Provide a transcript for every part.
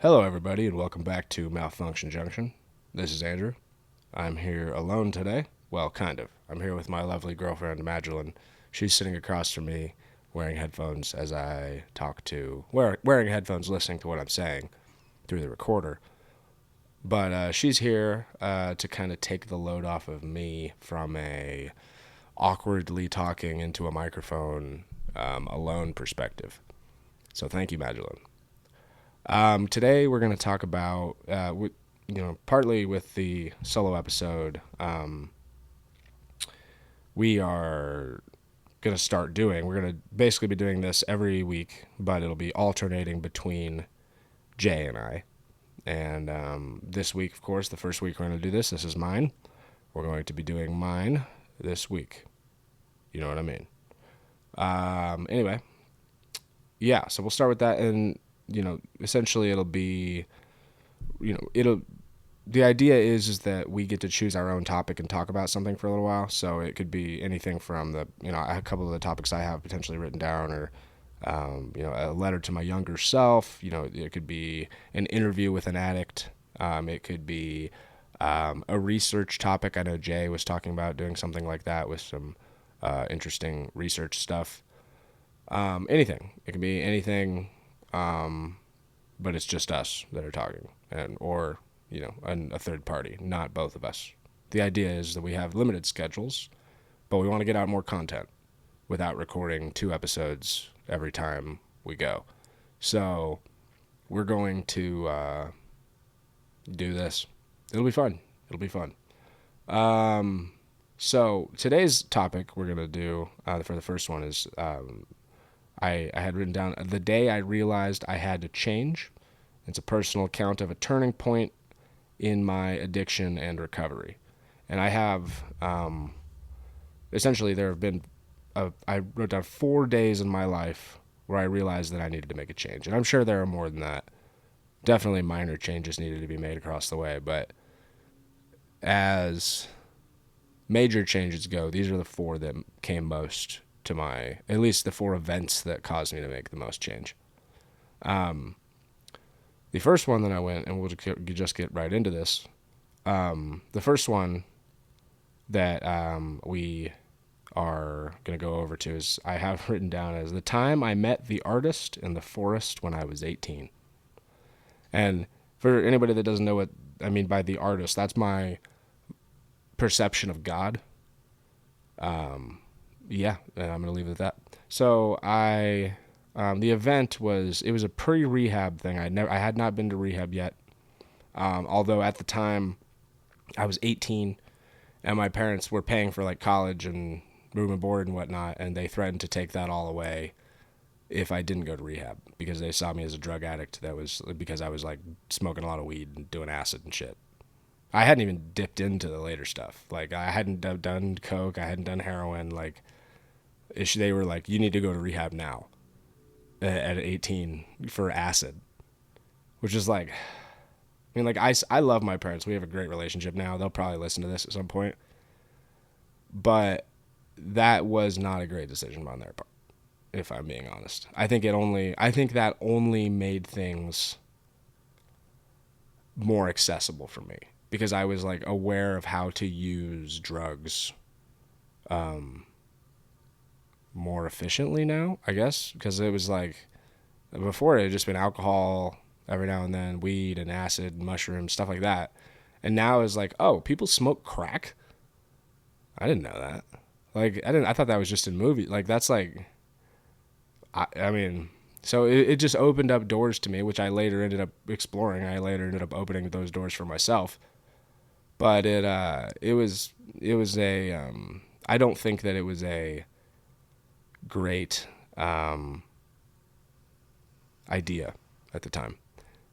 Hello, everybody, and welcome back to Malfunction Junction. This is Andrew. I'm here alone today. Well, kind of. I'm here with my lovely girlfriend, Magdalene. She's sitting across from me wearing headphones as I talk to, wearing headphones listening to what I'm saying through the recorder. But she's here to kind of take the load off of me from a awkwardly talking into a microphone alone perspective. So thank you, Magdalene. Today we're going to talk about, partly with the solo episode, we are going to start doing. We're going to basically be doing this every week, but it'll be alternating between Jay and I. And this week, of course, the first week we're going to do this is mine. We're going to be doing mine this week. You know what I mean? Anyway, yeah, so we'll start with that, and essentially it'll be, the idea is that we get to choose our own topic and talk about something for a little while. So it could be anything from a couple of the topics I have potentially written down, or, a letter to my younger self. It could be an interview with an addict. It could be a research topic. I know Jay was talking about doing something like that with some interesting research stuff. Anything. It can be anything, but it's just us that are talking, or a third party, not both of us. The idea is that we have limited schedules, but we want to get out more content without recording 2 episodes every time we go. So we're going to do this. It'll be fun. So today's topic we're going to do for the first one is I had written down the day I realized I had to change. It's a personal account of a turning point in my addiction and recovery. And I have, essentially there have been, I wrote down 4 days in my life where I realized that I needed to make a change. And I'm sure there are more than that. Definitely minor changes needed to be made across the way. But as major changes go, these are the 4 that came most to at least the 4 events that caused me to make the most change. The first one that I went, and we'll just get right into this. The first one that we are going to go over to is I have written down as the time I met the artist in the forest when I was 18. And for anybody that doesn't know what I mean by the artist, that's my perception of God. Yeah, and I'm going to leave it at that. So the event was a pre-rehab thing. I had not been to rehab yet. Although at the time I was 18 and my parents were paying for like college and room and board and whatnot. And they threatened to take that all away if I didn't go to rehab because they saw me as a drug addict. That was because I was like smoking a lot of weed and doing acid and shit. I hadn't even dipped into the later stuff. Like I hadn't done coke. I hadn't done heroin. Like they were like, you need to go to rehab now at 18 for acid, which is like, I mean, like I love my parents. We have a great relationship now. They'll probably listen to this at some point, but that was not a great decision on their part, if I'm being honest. I think that only made things more accessible for me because I was like aware of how to use drugs more efficiently now, I guess, because it was like before it had just been alcohol every now and then, weed and acid, mushrooms, stuff like that. And now it's like, oh, people smoke crack? I didn't know that. Like I thought that was just in movies. Like that's like I mean, so it just opened up doors to me, which I later ended up exploring. I later ended up opening those doors for myself. But it was a I don't think that it was a great idea at the time.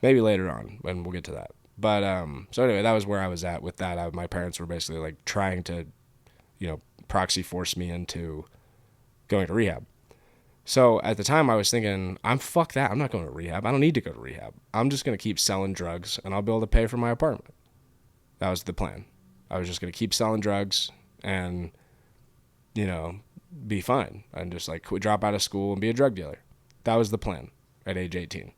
Maybe later on when we'll get to that. But so anyway, that was where I was at with that. My parents were basically like trying to, proxy force me into going to rehab. So at the time I was thinking, fuck that. I'm not going to rehab. I don't need to go to rehab. I'm just going to keep selling drugs and I'll be able to pay for my apartment. That was the plan. I was just going to keep selling drugs and, be fine and just like drop out of school and be a drug dealer. That was the plan at age 18.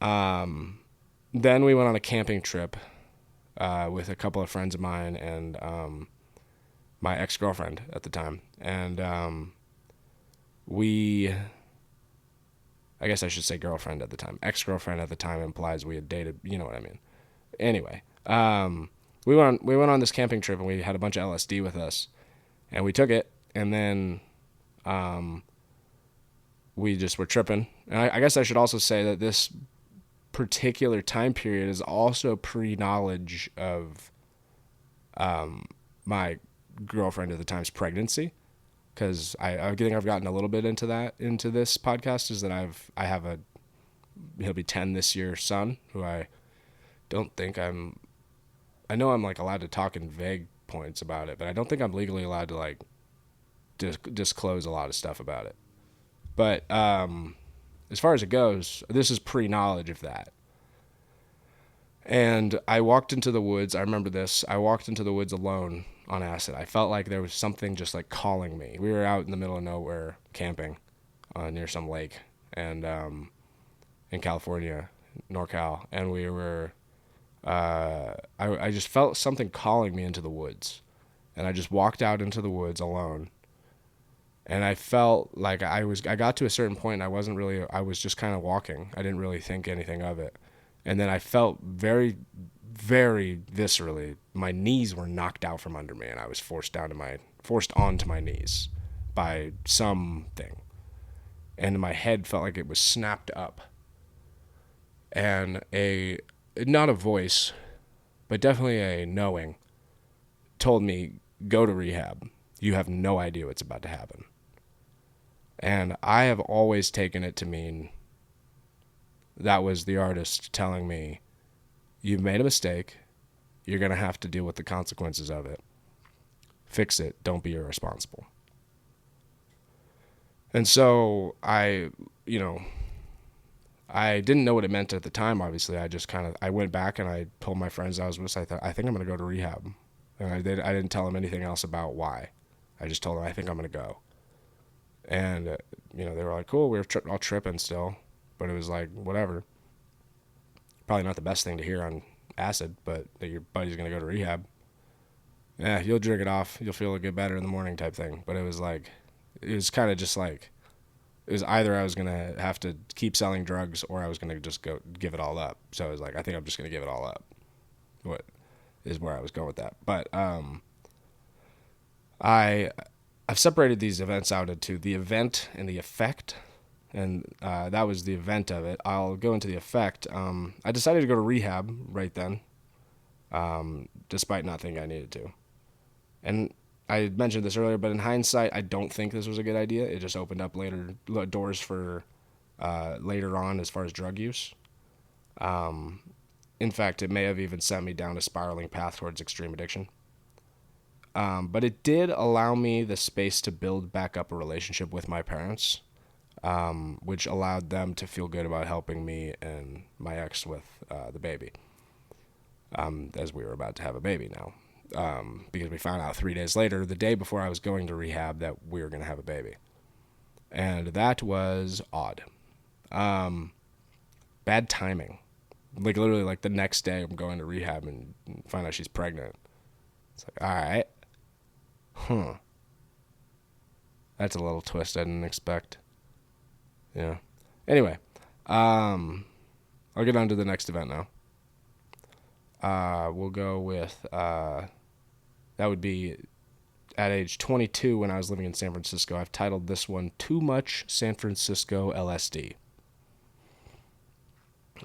Then we went on a camping trip with a couple of friends of mine and my ex-girlfriend at the time. And I guess I should say girlfriend at the time. Ex-girlfriend at the time implies we had dated, you know what I mean. Anyway, we went on this camping trip and we had a bunch of LSD with us. And we took it, and then we just were tripping. And I guess I should also say that this particular time period is also pre-knowledge of my girlfriend at the time's pregnancy, because I think I've gotten a little bit into this podcast, is that I have he'll be 10 this year son, who I know I'm like allowed to talk in vague points about it, but I don't think I'm legally allowed to like disclose a lot of stuff about it. But as far as it goes, this is pre-knowledge of that. And I walked into the woods. I remember this. I walked into the woods alone on acid. I felt like there was something just like calling me. We were out in the middle of nowhere camping near some lake and in California, NorCal, and we were. I just felt something calling me into the woods, and I just walked out into the woods alone. And I felt like I got to a certain point and I was just kind of walking. I didn't really think anything of it. And then I felt very, very viscerally, my knees were knocked out from under me and I was forced onto my knees by something. And my head felt like it was snapped up. And not a voice, but definitely a knowing told me, go to rehab. You have no idea what's about to happen. And I have always taken it to mean that was the artist telling me, you've made a mistake. You're going to have to deal with the consequences of it. Fix it. Don't be irresponsible. And so I didn't know what it meant at the time, obviously. I went back and I told my friends I was with, I think I'm going to go to rehab. And I didn't tell them anything else about why. I just told them, I think I'm going to go. And, they were like, cool, we were all tripping still. But it was like, whatever. Probably not the best thing to hear on acid, but that your buddy's going to go to rehab. Yeah, you'll drink it off. You'll feel a get better in the morning type thing. But it was kind of just like, it was either I was going to have to keep selling drugs or I was going to just go give it all up. So I was like, I think I'm just going to give it all up. What is where I was going with that. But I've separated these events out into the event and the effect, and that was the event of it. I'll go into the effect. I decided to go to rehab right then, despite not thinking I needed to. And I mentioned this earlier, but in hindsight, I don't think this was a good idea. It just opened up doors for later on as far as drug use. In fact, it may have even sent me down a spiraling path towards extreme addiction. But it did allow me the space to build back up a relationship with my parents, which allowed them to feel good about helping me and my ex with the baby, as we were about to have a baby now, because we found out 3 days later, the day before I was going to rehab, that we were going to have a baby. And that was odd. Bad timing. Like literally like the next day I'm going to rehab and find out she's pregnant. It's like, all right. That's a little twist I didn't expect. Yeah. Anyway, I'll get on to the next event now. We'll go with, that would be at age 22 when I was living in San Francisco. I've titled this one, Too Much San Francisco LSD.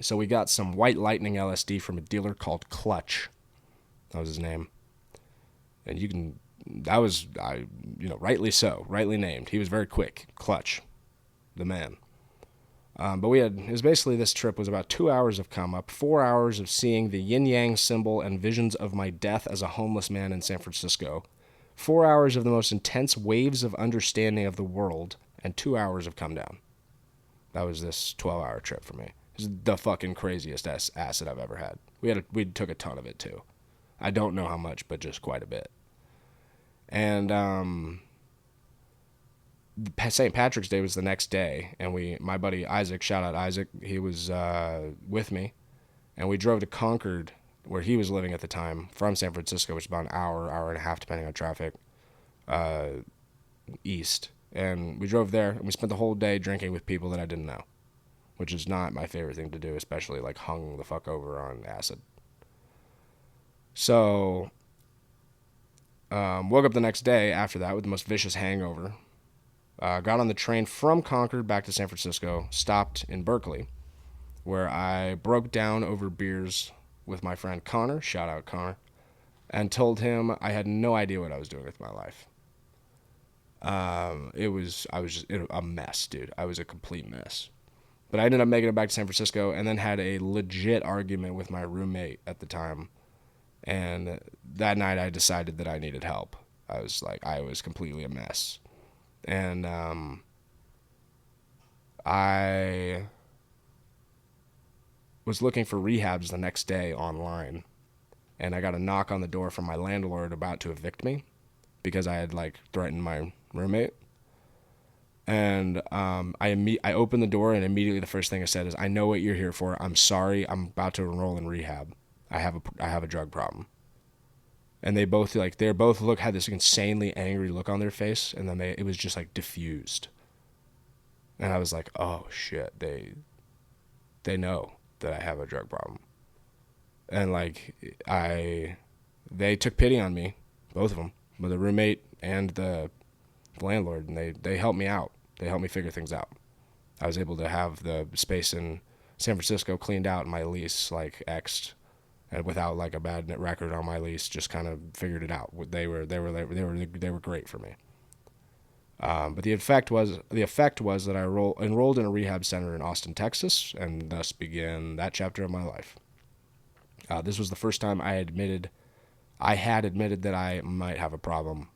So we got some white lightning LSD from a dealer called Clutch. That was his name. And rightly so, rightly named. He was very quick. Clutch, the man. But it was basically, this trip was about 2 hours of come up, 4 hours of seeing the yin yang symbol and visions of my death as a homeless man in San Francisco, 4 hours of the most intense waves of understanding of the world, and 2 hours of come down. That was this 12-hour trip for me. It was the fucking craziest acid I've ever had. We took a ton of it too. I don't know how much, but just quite a bit. And St. Patrick's Day was the next day, and my buddy Isaac, shout out Isaac, he was with me, and we drove to Concord, where he was living at the time, from San Francisco, which is about an hour and a half, depending on traffic, east. And we drove there, and we spent the whole day drinking with people that I didn't know, which is not my favorite thing to do, especially like hung the fuck over on acid. So, woke up the next day after that with the most vicious hangover. Got on the train from Concord back to San Francisco, stopped in Berkeley, where I broke down over beers with my friend Connor, shout out Connor, and told him I had no idea what I was doing with my life. I was just a mess, dude. I was a complete mess. But I ended up making it back to San Francisco and then had a legit argument with my roommate at the time. And that night I decided that I needed help. I was completely a mess. And I was looking for rehabs the next day online, and I got a knock on the door from my landlord about to evict me because I had threatened my roommate. And I opened the door, and immediately the first thing I said is, "I know what you're here for. I'm sorry. I'm about to enroll in rehab. I have a drug problem." And they both had this insanely angry look on their face, and then it was just diffused. And I was like, "Oh shit, they know that I have a drug problem." And they took pity on me, both of them, with the roommate and the landlord, and they helped me out. They helped me figure things out. I was able to have the space in San Francisco cleaned out and my lease X'd. And without a bad record on my lease, just kind of figured it out. They were great for me. But the effect was that I enrolled in a rehab center in Austin, Texas, and thus began that chapter of my life. This was the first time I had admitted that I might have a problem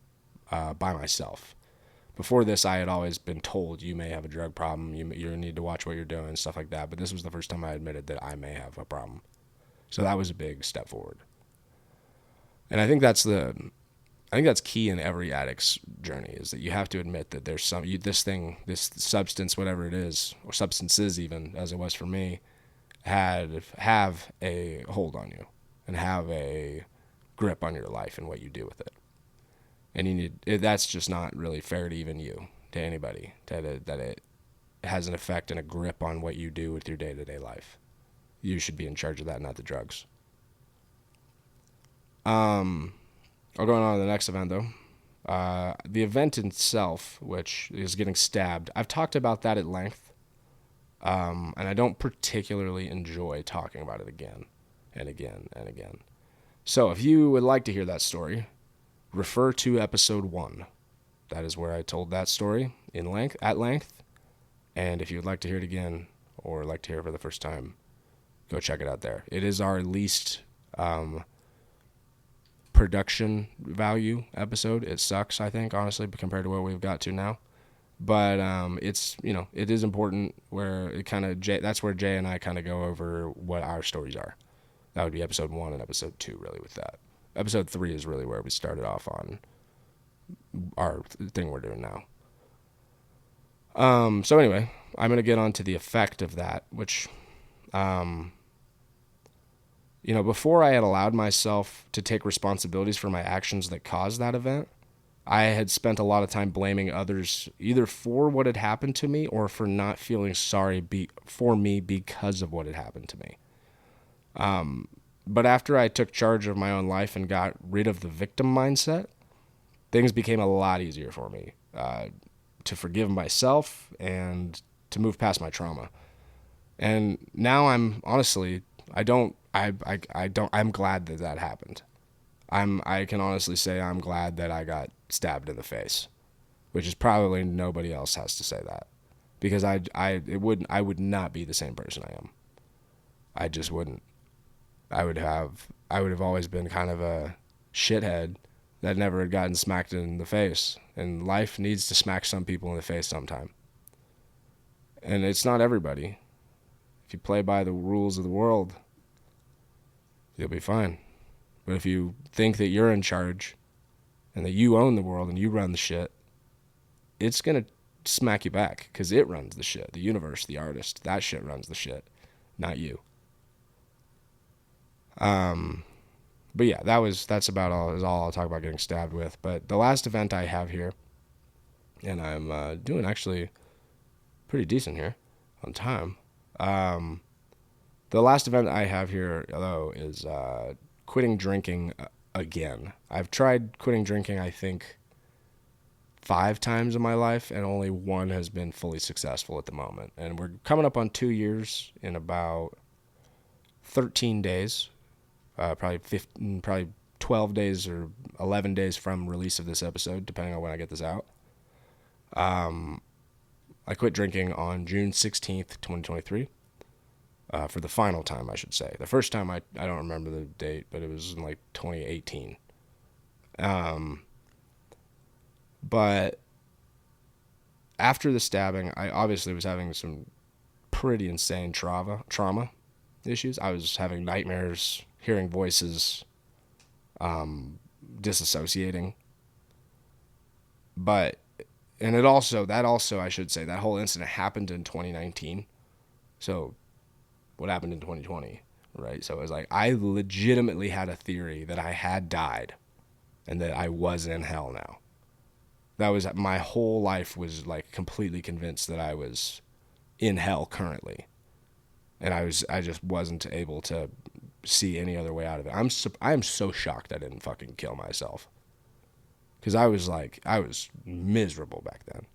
by myself. Before this, I had always been told, you may have a drug problem, you need to watch what you're doing, stuff like that. But this was the first time I admitted that I may have a problem. So that was a big step forward. And I think that's key in every addict's journey, is that you have to admit that there's this substance, whatever it is, or substances even, as it was for me, have a hold on you and have a grip on your life and what you do with it. And that's just not really fair to even you, to anybody, that it has an effect and a grip on what you do with your day-to-day life. You should be in charge of that, not the drugs. Going on to the next event, though. The event itself, which is getting stabbed, I've talked about that at length, and I don't particularly enjoy talking about it again and again and again. So if you would like to hear that story, refer to episode 1. That is where I told that story at length. And if you would like to hear it again, or like to hear it for the first time, go check it out there. It is our least production value episode. It sucks, I think, honestly, compared to what we've got to now. But it is important where that's where Jay and I kind of go over what our stories are. That would be episode 1 and episode 2, really, with that. Episode 3 is really where we started off on our thing we're doing now. So anyway, I'm going to get on to the effect of that, which, before I had allowed myself to take responsibilities for my actions that caused that event, I had spent a lot of time blaming others either for what had happened to me or for not feeling sorry for me because of what had happened to me. But after I took charge of my own life and got rid of the victim mindset, things became a lot easier for me to forgive myself and to move past my trauma. And now I'm glad that happened. I can honestly say I'm glad that I got stabbed in the face, which is probably nobody else has to say that, because I would not be the same person I am. I just wouldn't. I would have always been kind of a shithead that never had gotten smacked in the face, and life needs to smack some people in the face sometime. And it's not everybody. If you play by the rules of the world, you'll be fine. But if you think that you're in charge and that you own the world and you run the shit, it's gonna smack you back because it runs the shit. The universe, the artist, that shit runs the shit, not you. But yeah, that's about all. Is all I'll talk about getting stabbed with. But the last event I have here, and I'm doing actually pretty decent here on time. The last event I have here, though, is quitting drinking again. I've tried quitting drinking, I think, 5 times in my life, and only one has been fully successful at the moment. And we're coming up on 2 years in about 13 days. Probably 12 days or 11 days from release of this episode, depending on when I get this out. I quit drinking on June 16th, 2023. For the final time, I should say. The first time, I don't remember the date, but it was in like 2018. But after the stabbing, I obviously was having some pretty insane trauma issues. I was having nightmares, hearing voices, disassociating. And that also, I should say, that whole incident happened in 2019. So what happened in 2020, right? So it was like, I legitimately had a theory that I had died and that I was in hell now. That was, my whole life was like completely convinced that I was in hell currently. And I just wasn't able to see any other way out of it. I am so shocked I didn't fucking kill myself. Because I was miserable back then.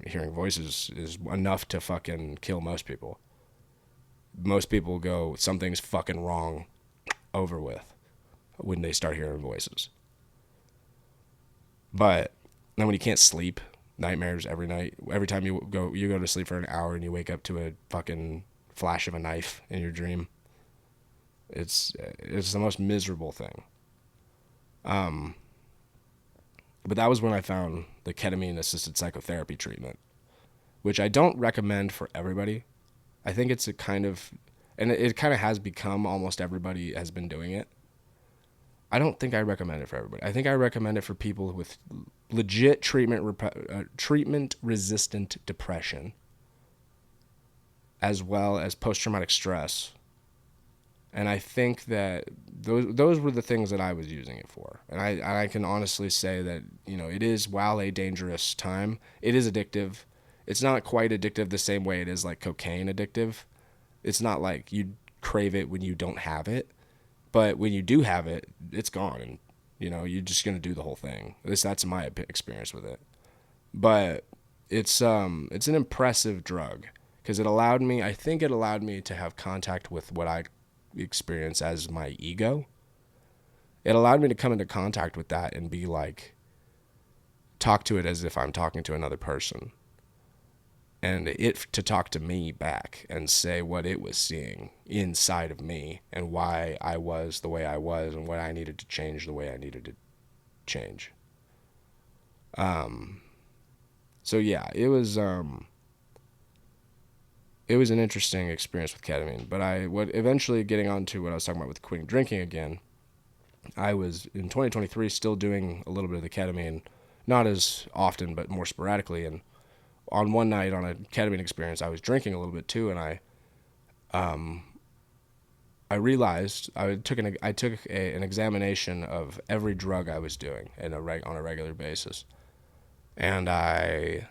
Hearing voices is enough to fucking kill most people. Most people go, something's fucking wrong, over with, when they start hearing voices. But then when you can't sleep, nightmares every night, every time you go to sleep for an hour and you wake up to a fucking flash of a knife in your dream, it's the most miserable thing. But that was when I found the ketamine-assisted psychotherapy treatment, which I don't recommend for everybody. I think it's it kind of has become almost everybody has been doing it. I don't think I recommend it for everybody. I think I recommend it for people with legit treatment-resistant depression, as well as post-traumatic stress. And I think that those were the things that I was using it for. And I can honestly say that, it is, while a dangerous time, it is addictive. It's not quite addictive the same way it is like cocaine addictive. It's not like you crave it when you don't have it. But when you do have it, it's gone. And, you're just going to do the whole thing. At least that's my experience with it. But it's an impressive drug because it allowed me to have contact with what I experience as my ego. It allowed me to come into contact with that and be like, talk to it as if I'm talking to another person, and it to talk to me back and say what it was seeing inside of me and why I was the way I was and what I needed to change the way I needed to change. So yeah, it was an interesting experience with ketamine, but eventually getting on to what I was talking about with quitting drinking again, I was in 2023 still doing a little bit of the ketamine, not as often, but more sporadically. And on one night on a ketamine experience, I was drinking a little bit too. And I realized I took an examination of every drug I was doing on a regular basis. And I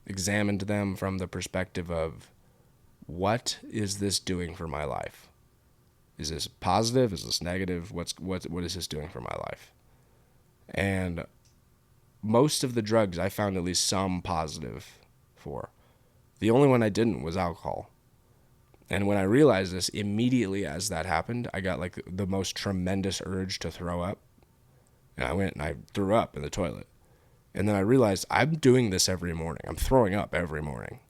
examined them from the perspective of, what is this doing for my life? Is this positive? Is this negative? What is this doing for my life? And most of the drugs I found at least some positive for. The only one I didn't was alcohol. And when I realized this, immediately as that happened, I got like the most tremendous urge to throw up. And I went and I threw up in the toilet. And then I realized I'm doing this every morning. I'm throwing up every morning.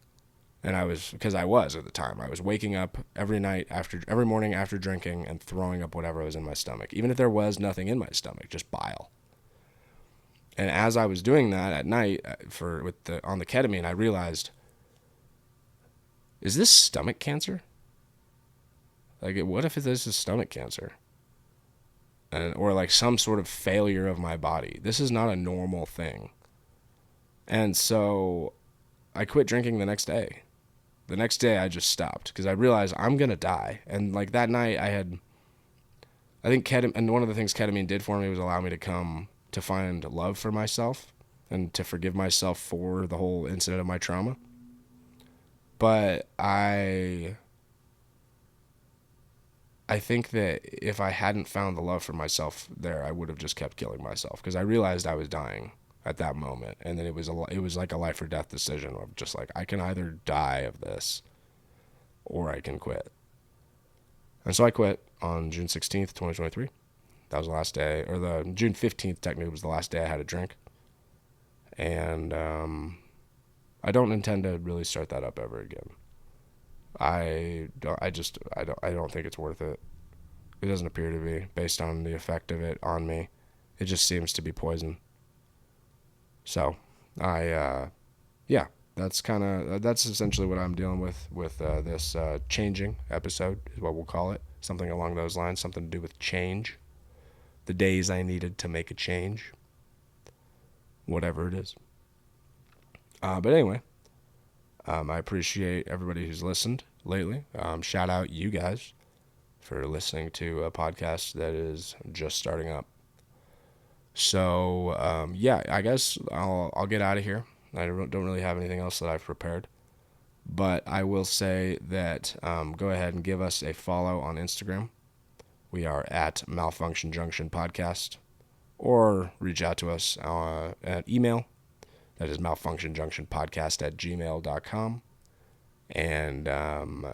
And because I was at the time, I was waking up every morning after drinking and throwing up whatever was in my stomach, even if there was nothing in my stomach, just bile. And as I was doing that at night on the ketamine, I realized, is this stomach cancer? Like, what if this is stomach cancer? or like some sort of failure of my body. This is not a normal thing. And so I quit drinking the next day. The next day I just stopped because I realized I'm going to die. And like that night I think and one of the things ketamine did for me was allow me to come to find love for myself and to forgive myself for the whole incident of my trauma. But I think that if I hadn't found the love for myself there, I would have just kept killing myself because I realized I was dying at that moment, and then it was like a life or death decision of just like I can either die of this or I can quit. And so I quit on June 16th, 2023. That was the last day, or the June 15th technically was the last day I had a drink. And I don't intend to really start that up ever again. I don't think it's worth it. It doesn't appear to be, based on the effect of it on me. It just seems to be poison. So, yeah, that's essentially what I'm dealing with this changing episode is what we'll call it. Something along those lines, something to do with change. The days I needed to make a change. Whatever it is. But anyway, I appreciate everybody who's listened lately. Shout out you guys for listening to a podcast that is just starting up. So, yeah, I guess I'll get out of here. I don't really have anything else that I've prepared. But I will say that go ahead and give us a follow on Instagram. We are at Malfunction Junction Podcast. Or reach out to us at email. That is malfunctionjunctionpodcast@gmail.com. And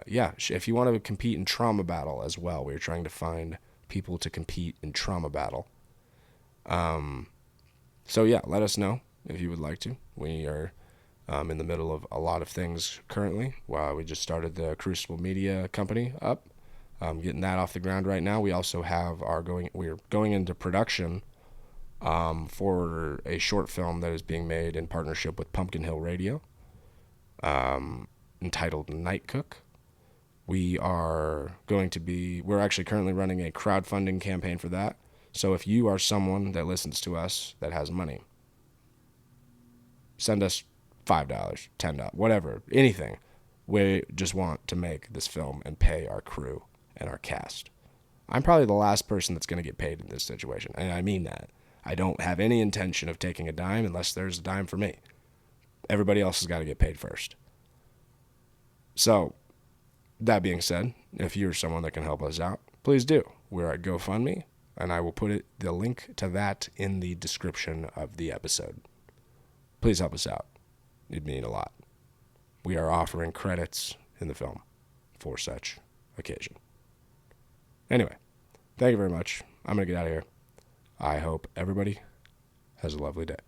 yeah, if you want to compete in Trauma Battle as well, we're trying to find people to compete in Trauma Battle. So yeah, let us know if you would like to. We are in the middle of a lot of things currently. We just started the Crucible Media company up, getting that off the ground right now. We also have we're going into production for a short film that is being made in partnership with Pumpkin Hill Radio, entitled Night Cook. We're actually currently running a crowdfunding campaign for that. So if you are someone that listens to us that has money, send us $5, $10, whatever, anything. We just want to make this film and pay our crew and our cast. I'm probably the last person that's going to get paid in this situation, and I mean that. I don't have any intention of taking a dime unless there's a dime for me. Everybody else has got to get paid first. So, that being said, if you're someone that can help us out, please do. We're at GoFundMe, and I will put the link to that in the description of the episode. Please help us out. It'd mean a lot. We are offering credits in the film for such occasion. Anyway, thank you very much. I'm going to get out of here. I hope everybody has a lovely day.